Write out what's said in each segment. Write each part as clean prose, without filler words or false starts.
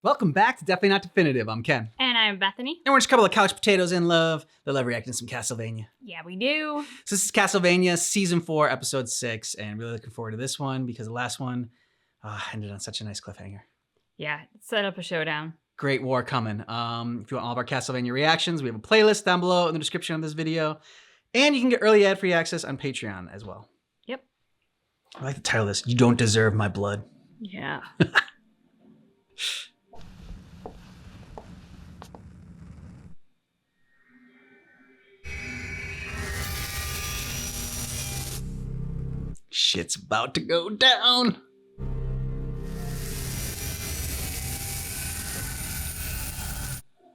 Welcome back to Definitely Not Definitive. I'm Ken. And I'm Bethany. And we're just a couple of couch potatoes in love that love reacting to some Castlevania. Yeah, we do. So this is Castlevania Season 4, Episode 6, and really looking forward to this one because the last one ended on such a nice cliffhanger. Yeah, set up a showdown. Great war coming. If you want all of our Castlevania reactions, we have a playlist down below in the description of this video. And you can get early ad-free access on Patreon as well. Yep. I like the title of this, You Don't Deserve My Blood. Yeah. Shit's about to go down.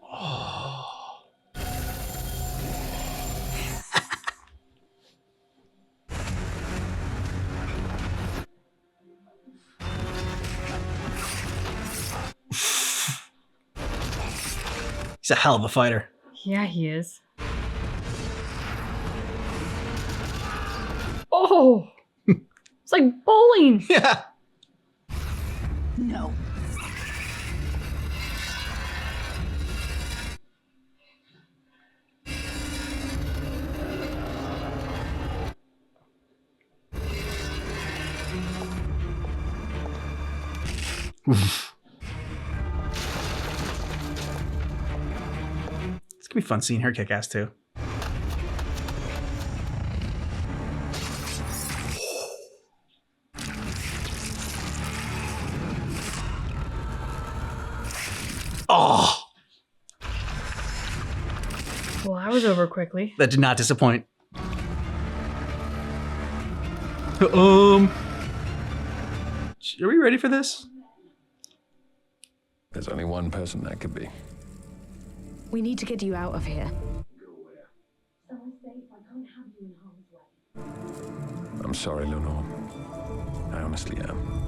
Oh. He's a hell of a fighter. Yeah, he is. Oh! It's like bowling. Yeah. No. It's gonna be fun seeing her kick ass too. Oh! Well, that was over quickly. That did not disappoint. Are we ready for this? There's only one person that could be. We need to get you out of here. I'm sorry, Lenore. I honestly am.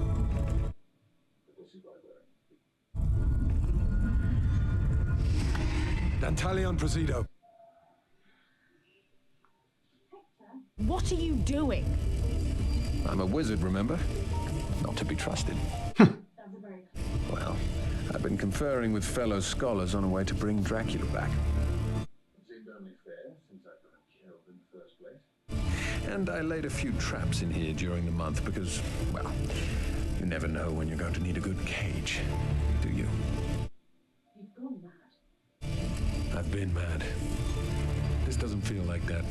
Dantalion Presido. What are you doing? I'm a wizard, remember? Not to be trusted. Well, I've been conferring with fellow scholars on a way to bring Dracula back. It seemed only fair, since I got him killed in the first place. And I laid a few traps in here during the month because, well, you never know when you're going to need a good cage, do you? You've gone mad. I've been mad. This doesn't feel like that.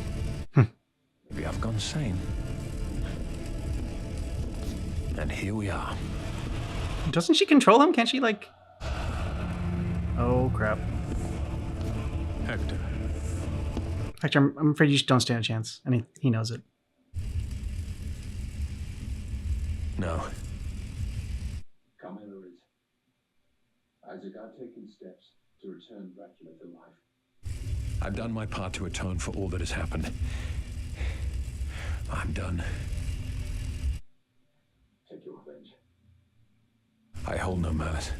Maybe I've gone sane. And here we are. Doesn't she control him? Can't she, like... Oh, crap. Hector. Hector, I'm afraid you don't stand a chance. And he knows it. No. Carmela is. Isaac, I've taken steps to return Dracula to life. I've done my part to atone for all that has happened. I'm done. Take your revenge. I hold no malice.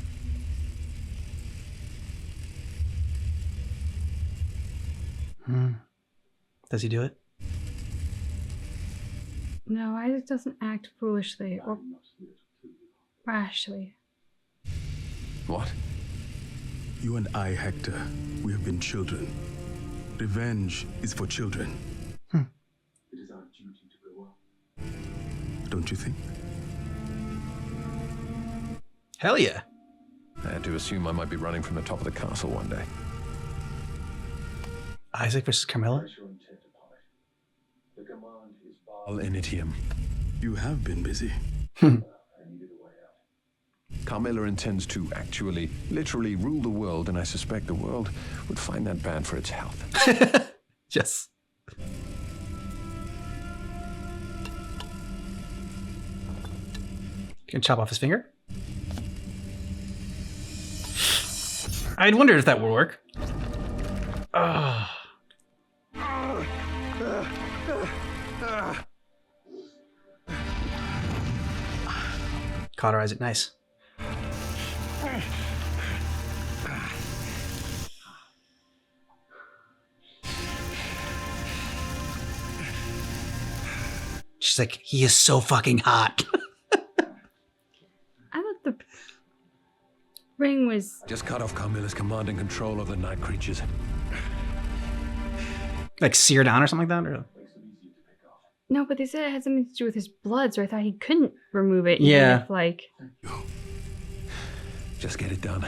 Does he do it? No, Isaac doesn't act foolishly or rashly. What? You and I, Hector, we have been children. Revenge is for children. It is our duty to grow up. Don't you think? Hell yeah. I had to assume I might be running from the top of the castle one day. Isaac versus Carmela? Press your intent upon it. The command is Al initium. You have been busy. I needed a way out. Carmela intends to actually, literally rule the world, and I suspect the world would find that bad for its health. Yes. Can chop off his finger? I'd wondered if that would work. Ah. Cauterize it, nice. She's like, he is so fucking hot. I thought ring was... Just cut off Carmilla's command and control of the night creatures. Like sear down or something like that? Or... No, but they said it had something to do with his blood, so I thought he couldn't remove it. Even Yeah. if, like... Just get it done.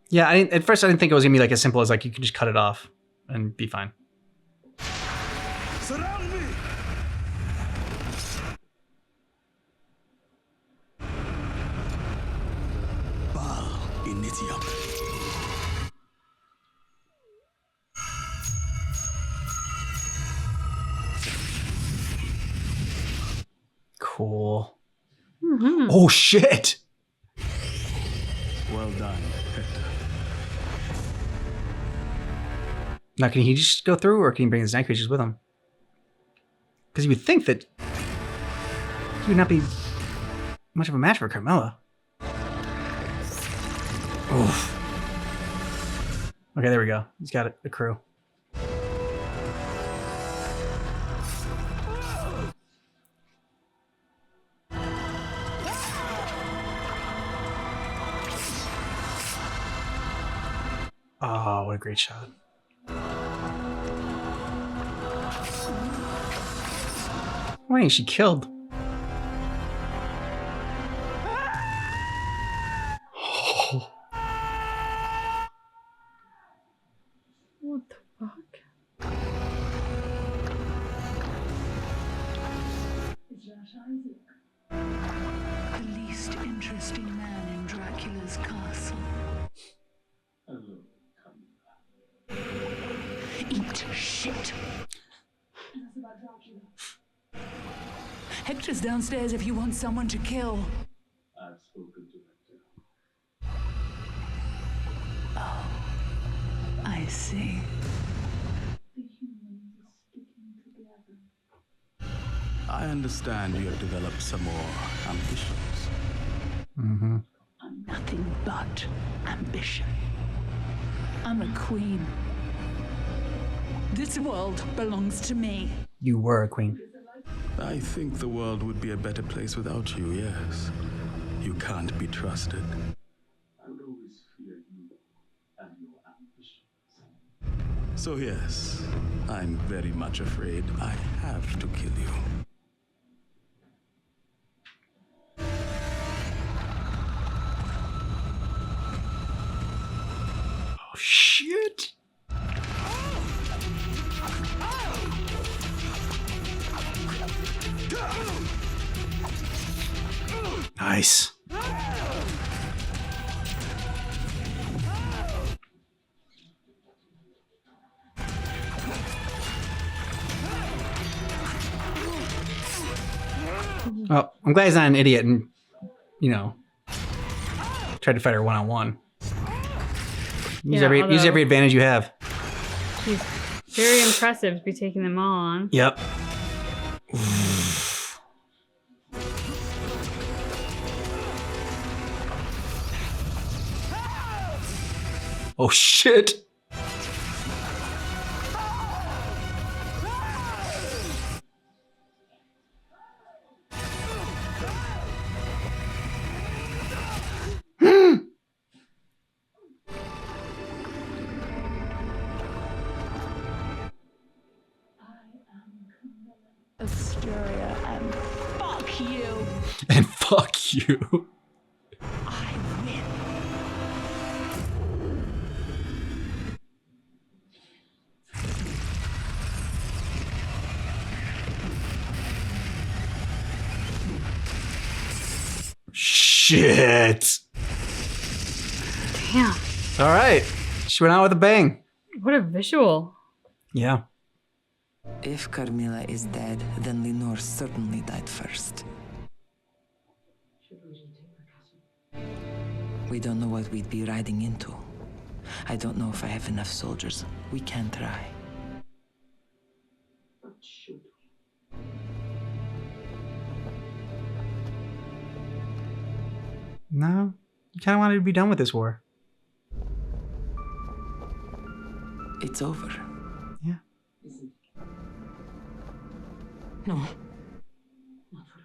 Yeah, at first I didn't think it was gonna be like as simple as like you could just cut it off and be fine. Surround me! Baal Initium. Cool. Mhm. Oh shit! Well done, Hector. Now can he just go through, or can he bring his night creatures with him? Because you would think that he would not be much of a match for Carmilla. Oof. Okay, there we go. He's got a crew. Oh, what a great shot. Wait, she killed. Oh. What the fuck? The least interesting man in Dracula's castle. Hello, Eat shit. Hector's downstairs if you want someone to kill. I've spoken to Hector. Oh, I see. I understand you have developed some more ambitions. Mm-hmm. I'm nothing but ambition. I'm a queen. This world belongs to me. You were a queen. I think the world would be a better place without you, yes. You can't be trusted. I would always fear you and your ambitions. So yes, I'm very much afraid I have to kill you. Oh shit! Nice. Well, I'm glad he's not an idiot and, you know, tried to fight her one-on-one. Use Yeah, use every advantage you have. He's very impressive to be taking them all on. Yep. Oh shit! Asteria, and fuck you. And fuck you. I win. Shit. Damn. All right. She went out with a bang. What a visual. Yeah. If Carmilla is dead, then Lenore certainly died first. We don't know what we'd be riding into. I don't know if I have enough soldiers. We can try. But should No. You kind of wanted to be done with this war. It's over. Yeah. No. not for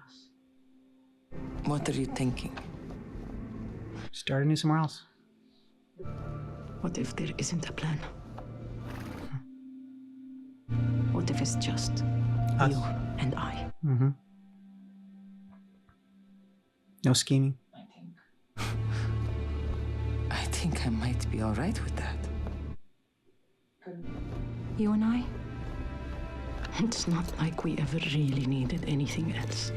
What are you thinking? Start anew somewhere else. What if there isn't a plan? What if it's just Us. you and I? Mm-hmm. No scheming. I think I might be all right with that. You and I? It's not like we ever really needed anything else.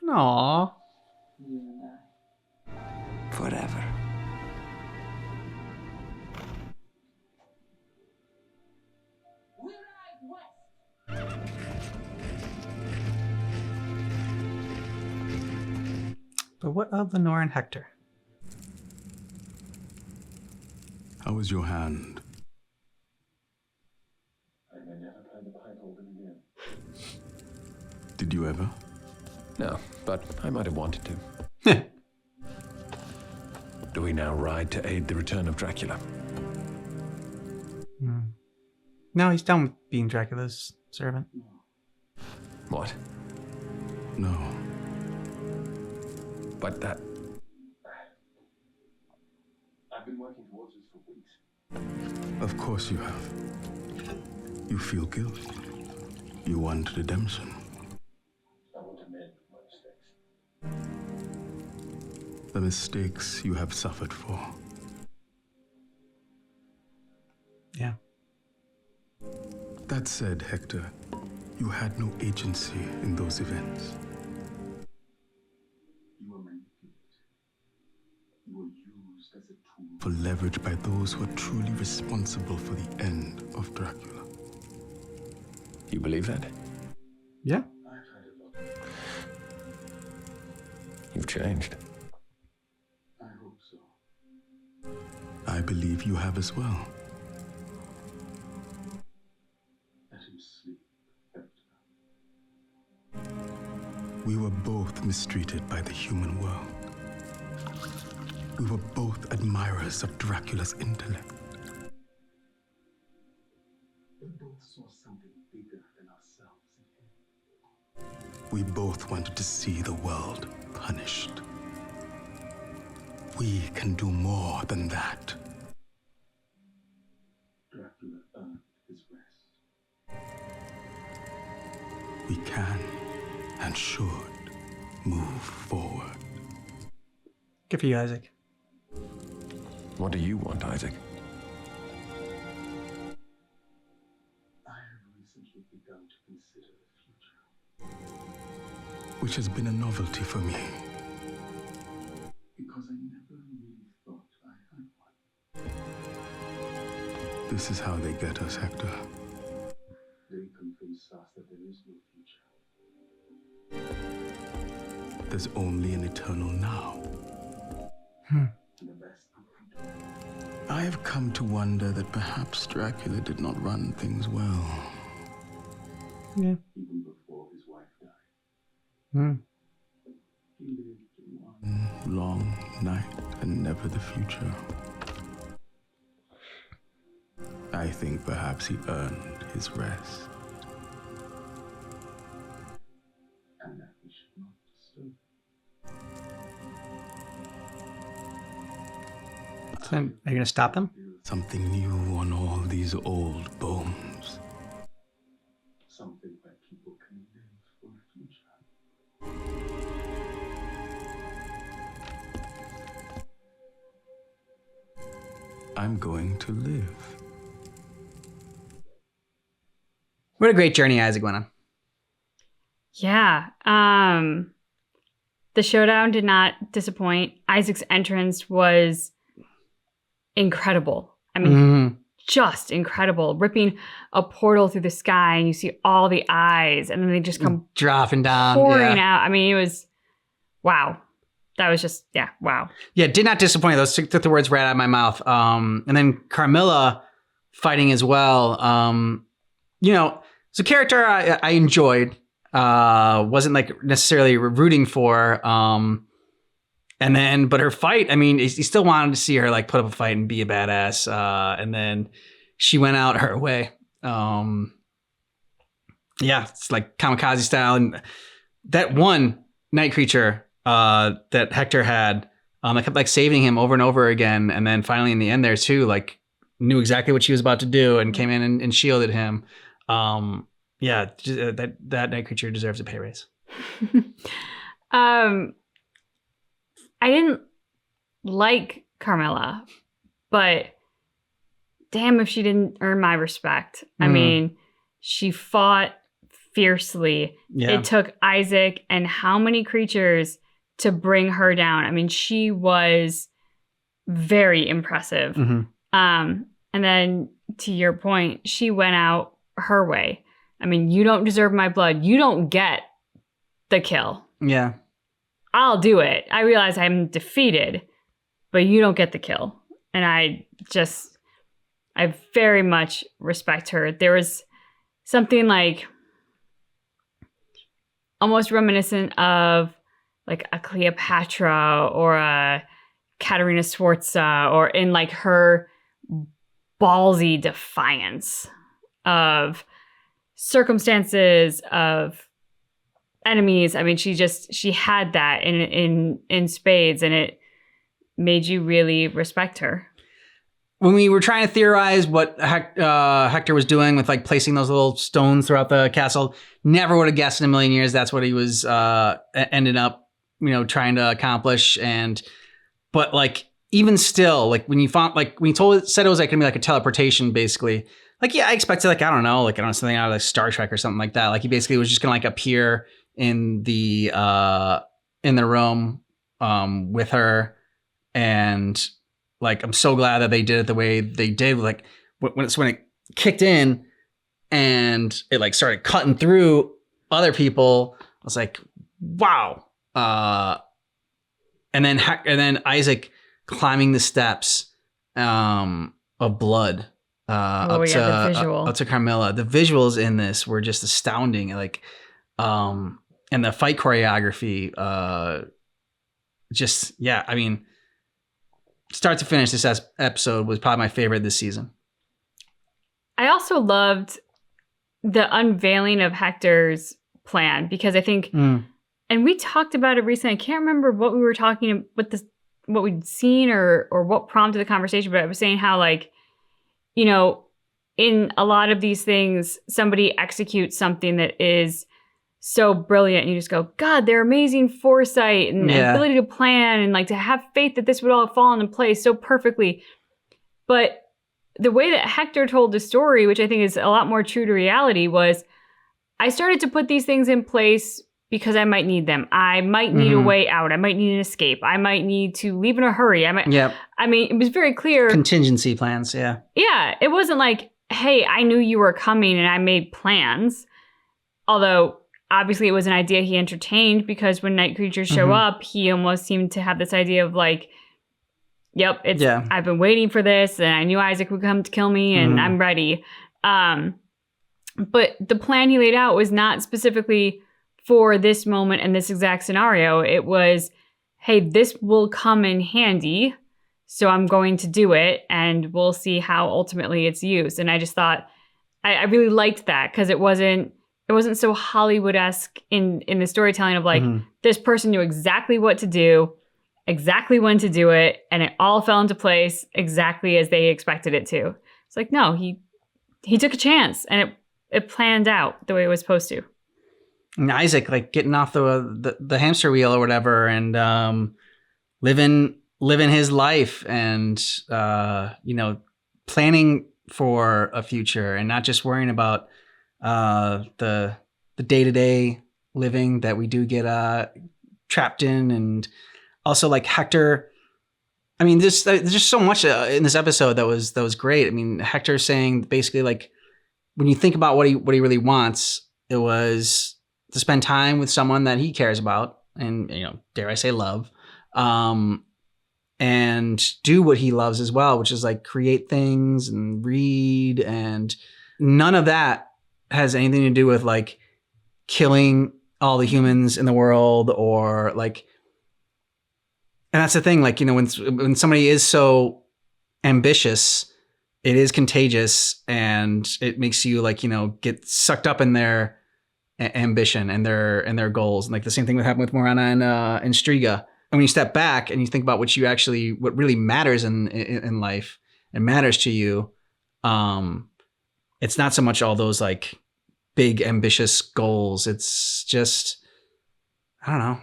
Aww. Forever. But what of Lenore and Hector? How was your hand? I may never play the pipe organ again. Did you ever? No, but I might have wanted to. Do we now ride to aid the return of Dracula? No, he's done with being Dracula's servant. What? No. But that... I've been working towards this for weeks. Of course you have. You feel guilt. You want redemption. I want to mend my mistakes. The mistakes you have suffered for. Yeah. That said, Hector, you had no agency in those events. You were manipulated. You were used as a tool. For leverage by those who are truly responsible for the end of Dracula. You believe that? Yeah. I've heard a lot. You've changed. I hope so. I believe you have as well. Let him sleep, Hector. We were both mistreated by the human world. We were both admirers of Dracula's intellect. We both saw something bigger than ourselves in him. We both wanted to see the world punished. We can do more than that. Dracula earned his rest. We can and should move forward. Good for you, Isaac. What do you want, Isaac? I have recently begun to consider the future. Which has been a novelty for me. Because I never really thought I had one. This is how they get us, Hector. They convince us that there is no future. There's only an eternal now. And the best we can do. I have come to wonder that perhaps Dracula did not run things well. Yeah. Even before his wife died. Hmm. He lived in one. Long night and never the future. I think perhaps he earned his rest. And that we should not disturb. So then, are you going to stop them? Something new on all these old bones. Something where people can live for a future. I'm going to live. What a great journey Isaac went on. Yeah. The showdown did not disappoint. Isaac's entrance was incredible. I mean, just incredible. Ripping a portal through the sky and you see all the eyes and then they just come dropping down, pouring out. I mean, it was, wow. That was just, yeah, wow. Yeah, did not disappoint. Those took the words right out of my mouth. And then Carmilla fighting as well. You know, it's a character I enjoyed. Wasn't like necessarily rooting for. And then, but her fight, I mean, you still wanted to see her like put up a fight and be a badass. And then she went out her way. Yeah, it's like kamikaze style. And that one night creature that Hector had. I kept like saving him over and over again, and then finally in the end there too, like knew exactly what she was about to do and came in and shielded him. That night creature deserves a pay raise. I didn't like Carmilla, but damn if she didn't earn my respect. I mean, she fought fiercely. Yeah. It took Isaac and how many creatures to bring her down. I mean, she was very impressive. And then to your point, she went out her way. I mean, you don't deserve my blood. You don't get the kill. Yeah. I'll do it. I realize I'm defeated, but you don't get the kill. And I very much respect her. There was something like almost reminiscent of like a Cleopatra or a Katerina Sforza, or in like her ballsy defiance of circumstances, of enemies. I mean, she had that in spades, and it made you really respect her. When we were trying to theorize what Hector was doing with like placing those little stones throughout the castle, never would have guessed in a million years that's what he was ended up, trying to accomplish. But like even still, like when you said it was like gonna be like a teleportation, basically. Like, yeah, I expected like I don't know something out of like Star Trek or something like that. Like he basically was just gonna like appear in the room with her, and like I'm so glad that they did it the way they did. Like when it kicked in and it like started cutting through other people, I was like, wow. And then Isaac climbing the steps of blood up to Carmilla. The visuals in this were just astounding. Like, and the fight choreography, I mean, start to finish, this episode was probably my favorite this season. I also loved the unveiling of Hector's plan, because I think, and we talked about it recently. I can't remember what we were talking about, what we'd seen or what prompted the conversation, but I was saying how, like, in a lot of these things, somebody executes something that is so brilliant, and you just go, God, their amazing foresight and ability to plan, and like to have faith that this would all fall into place so perfectly. But the way that Hector told the story, which I think is a lot more true to reality, was I started to put these things in place because I might need them. I might need a way out. I might need an escape. I might need to leave in a hurry. I mean, it was very clear. Contingency plans, yeah. Yeah, it wasn't like, hey, I knew you were coming and I made plans. Although, obviously, it was an idea he entertained, because when night creatures show up, he almost seemed to have this idea of like, yep, I've been waiting for this, and I knew Isaac would come to kill me, and I'm ready. But the plan he laid out was not specifically for this moment and this exact scenario. It was, hey, this will come in handy, so I'm going to do it, and we'll see how ultimately it's used. And I just thought, I really liked that, because it wasn't so Hollywood-esque in the storytelling of like, this person knew exactly what to do, exactly when to do it, and it all fell into place exactly as they expected it to. It's like, no, he took a chance, and it planned out the way it was supposed to. And Isaac, like getting off the hamster wheel or whatever, and living his life, and planning for a future, and not just worrying about the day-to-day living that we do get trapped in. And also like Hector, I mean, there's just so much in this episode that was great. I mean, Hector saying basically, like, when you think about what he really wants, it was to spend time with someone that he cares about, and dare I say love, and do what he loves as well, which is like create things and read, and none of that has anything to do with like killing all the humans in the world, or like. And that's the thing, like, when somebody is so ambitious, it is contagious, and it makes you like, get sucked up in their ambition and their goals. And like the same thing would happen with Morana and Striga. And when you step back and you think about what really matters in life and matters to you, it's not so much all those like big ambitious goals. It's just, I don't know,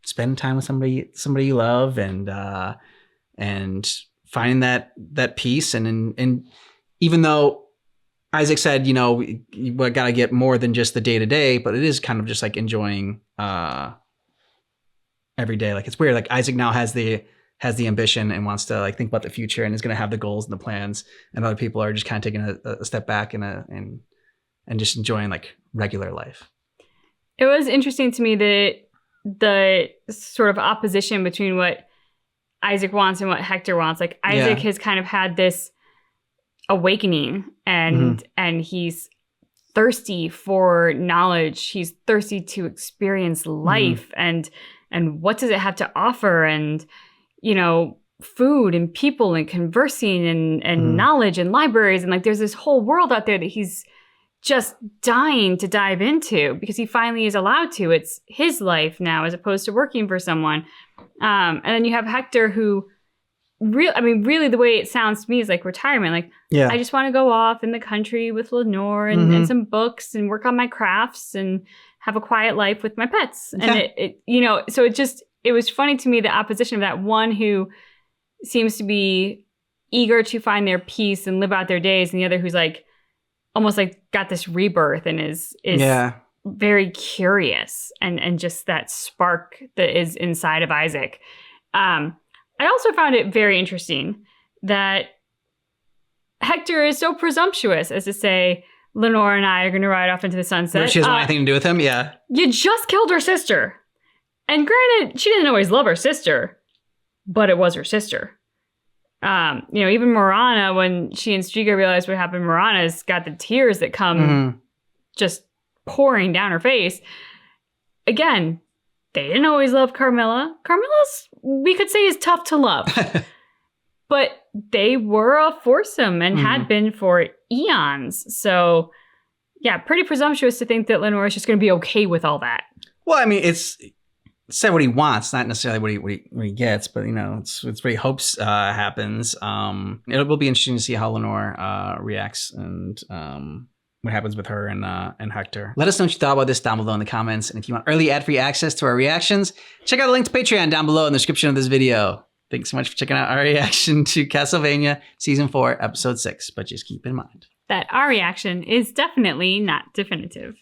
spend time with somebody you love and finding that peace. And even though Isaac said, you know, you got to get more than just the day to day, but it is kind of just like enjoying every day. Like it's weird. Like Isaac now has the ambition and wants to like think about the future and is going to have the goals and the plans, and other people are just kind of taking a step back and just enjoying like regular life. It was interesting to me that the sort of opposition between what Isaac wants and what Hector wants. Like Isaac has kind of had this awakening and he's thirsty for knowledge. He's thirsty to experience life and what does it have to offer, and you know, food and people and conversing and knowledge and libraries, and like there's this whole world out there that he's just dying to dive into because he finally is allowed to. It's his life now as opposed to working for someone. And then you have Hector who really the way it sounds to me is like retirement. Like, I just want to go off in the country with Lenore and some books and work on my crafts and have a quiet life with my pets. And it you know, so it was funny to me, the opposition of that one who seems to be eager to find their peace and live out their days, and the other who's like almost like got this rebirth and is very curious and just that spark that is inside of Isaac. I also found it very interesting that Hector is so presumptuous as to say, Lenore and I are going to ride off into the sunset. She doesn't want anything to do with him. Yeah. You just killed her sister. And granted, she didn't always love her sister, but it was her sister. You know, even Morana, when she and Striga realized what happened, Morana's got the tears that come just pouring down her face. Again, they didn't always love Carmilla. Carmilla's, we could say, is tough to love. But they were a foursome and had been for eons. So, yeah, pretty presumptuous to think that Lenore is just going to be okay with all that. Well, I mean, it's said what he wants, not necessarily what he gets, but you know, it's what he hopes happens. It will be interesting to see how Lenore reacts and what happens with her and Hector. Let us know what you thought about this down below in the comments. And if you want early ad-free access to our reactions, check out the link to Patreon down below in the description of this video. Thanks so much for checking out our reaction to Castlevania Season 4, Episode 6. But just keep in mind that our reaction is definitely not definitive.